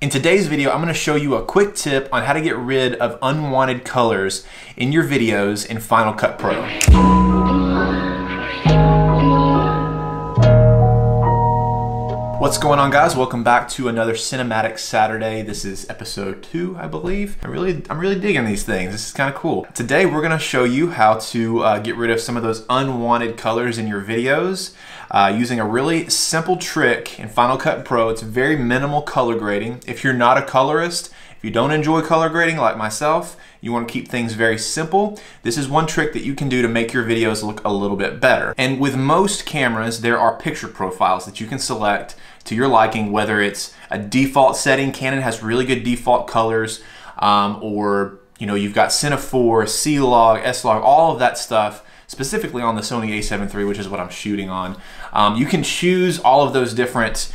In today's video, I'm going to show you a quick tip on how to get rid of unwanted colors in your videos in Final Cut Pro. What's going on, guys? Welcome back to another Cinematic Saturday. This is episode 2, I believe. I'm really digging these things. This is kind of cool. Today we're going to show you how to get rid of some of those unwanted colors in your videos using a really simple trick in Final Cut Pro. It's very minimal color grading. If you're not a colorist, if you don't enjoy color grading like myself, you want to keep things very simple, this is one trick that you can do to make your videos look a little bit better. And with most cameras, there are picture profiles that you can select to your liking, whether it's a default setting. Canon has really good default colors, or you've got Cine 4, C-Log, S-Log, all of that stuff, specifically on the Sony a7 III, which is what I'm shooting on. You can choose all of those different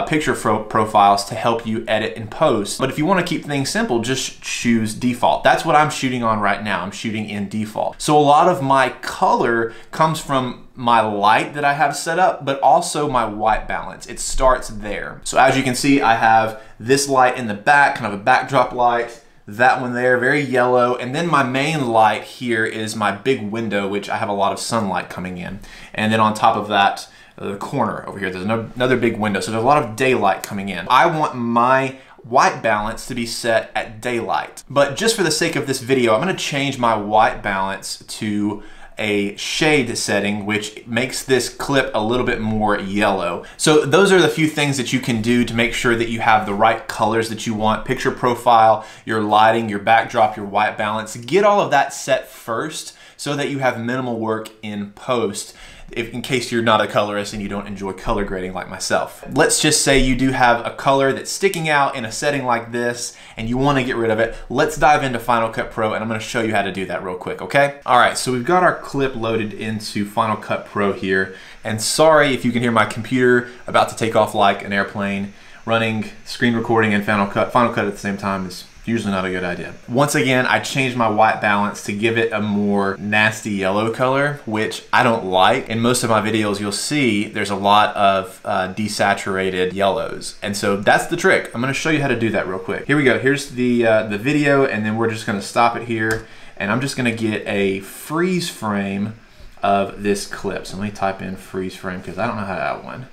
picture profiles to help you edit and post. But if you want to keep things simple, just choose default. That's what I'm shooting on right now. I'm shooting in default. So a lot of my color comes from my light that I have set up, but also my white balance. It starts there. So as you can see, I have this light in the back, kind of a backdrop light. That one there, very yellow. And then my main light here is my big window, which I have a lot of sunlight coming in. And then on top of that, the corner over here, there's another big window, so there's a lot of daylight coming in. I want my white balance to be set at daylight. But just for the sake of this video, I'm gonna change my white balance to a shade setting, which makes this clip a little bit more yellow. So those are the few things that you can do to make sure that you have the right colors that you want. Picture profile, your lighting, your backdrop, your white balance. Get all of that set first so that you have minimal work in post, in case you're not a colorist and you don't enjoy color grading like myself. Let's just say you do have a color that's sticking out in a setting like this and you want to get rid of it. Let's dive into Final Cut Pro and I'm going to show you how to do that real quick, okay? All right, so we've got our clip loaded into Final Cut Pro here, and sorry if you can hear my computer about to take off like an airplane. Running screen recording and Final Cut at the same time is usually not a good idea. Once again, I changed my white balance to give it a more nasty yellow color, which I don't like. In most of my videos, you'll see there's a lot of desaturated yellows. And so that's the trick. I'm gonna show you how to do that real quick. Here we go, here's the video, and then we're just gonna stop it here. And I'm just gonna get a freeze frame of this clip. So let me type in freeze frame because I don't know how to add one.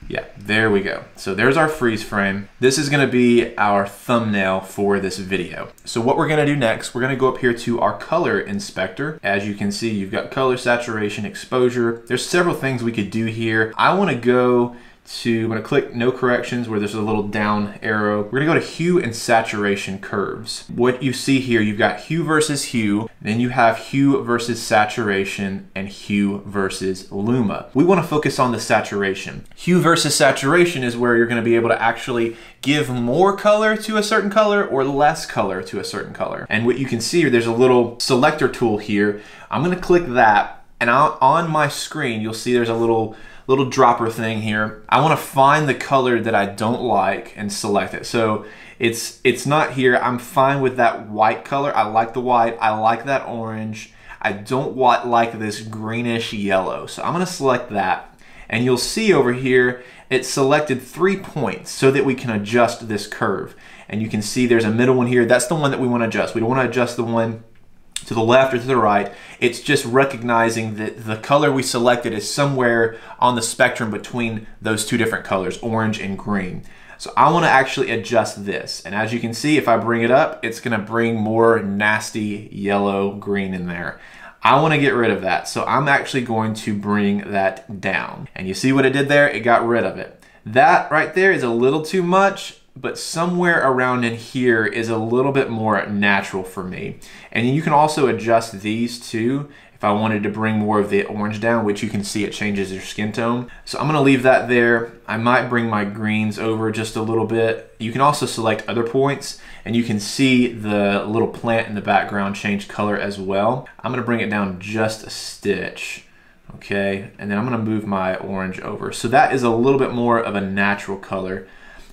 Yeah, there we go. So there's our freeze frame. This is gonna be our thumbnail for this video. So what we're gonna do next, we're gonna go up here to our color inspector. As you can see, you've got color, saturation, exposure. There's several things we could do here. I'm gonna click no corrections where there's a little down arrow. We're gonna go to hue and saturation curves. What you see here, you've got hue versus hue, then you have hue versus saturation, and hue versus luma. We wanna focus on the saturation. Hue versus saturation is where you're gonna be able to actually give more color to a certain color or less color to a certain color. And what you can see, there's a little selector tool here. I'm gonna click that, and on my screen, you'll see there's a little dropper thing here. I want to find the color that I don't like and select it. So it's not here. I'm fine with that white color. I like the white. I like that orange. I don't like this greenish yellow. So I'm going to select that. And you'll see over here, it selected 3 points so that we can adjust this curve. And you can see there's a middle one here. That's the one that we want to adjust. We don't want to adjust the one to the left or to the right. It's just recognizing that the color we selected is somewhere on the spectrum between those two different colors, orange and green. So I want to actually adjust this. And as you can see, if I bring it up, it's going to bring more nasty yellow green in there. I want to get rid of that. So I'm actually going to bring that down. And you see what it did there? It got rid of it. That right there is a little too much, but somewhere around in here is a little bit more natural for me. And you can also adjust these too if I wanted to bring more of the orange down, which you can see it changes your skin tone. So I'm gonna leave that there. I might bring my greens over just a little bit. You can also select other points and you can see the little plant in the background change color as well. I'm gonna bring it down just a stitch. Okay, and then I'm gonna move my orange over. So that is a little bit more of a natural color.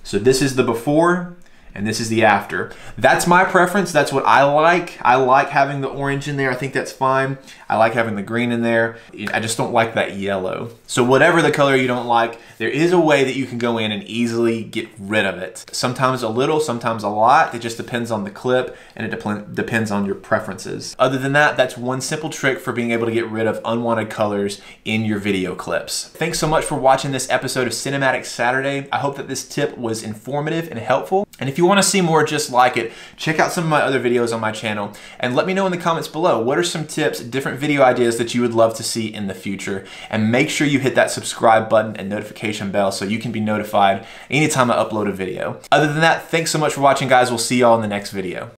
So this is the before and this is the after. That's my preference. That's what I like. I like having the orange in there. I think that's fine. I like having the green in there. I just don't like that yellow. So whatever the color you don't like, there is a way that you can go in and easily get rid of it. Sometimes a little, sometimes a lot. It just depends on the clip, and it depends on your preferences. Other than that, that's one simple trick for being able to get rid of unwanted colors in your video clips. Thanks so much for watching this episode of Cinematic Saturday. I hope that this tip was informative and helpful. And if you want to see more just like it, check out some of my other videos on my channel and let me know in the comments below what are some tips, different video ideas that you would love to see in the future. And make sure you hit that subscribe button and notification bell so you can be notified anytime I upload a video. Other than that, thanks so much for watching, guys. We'll see y'all in the next video.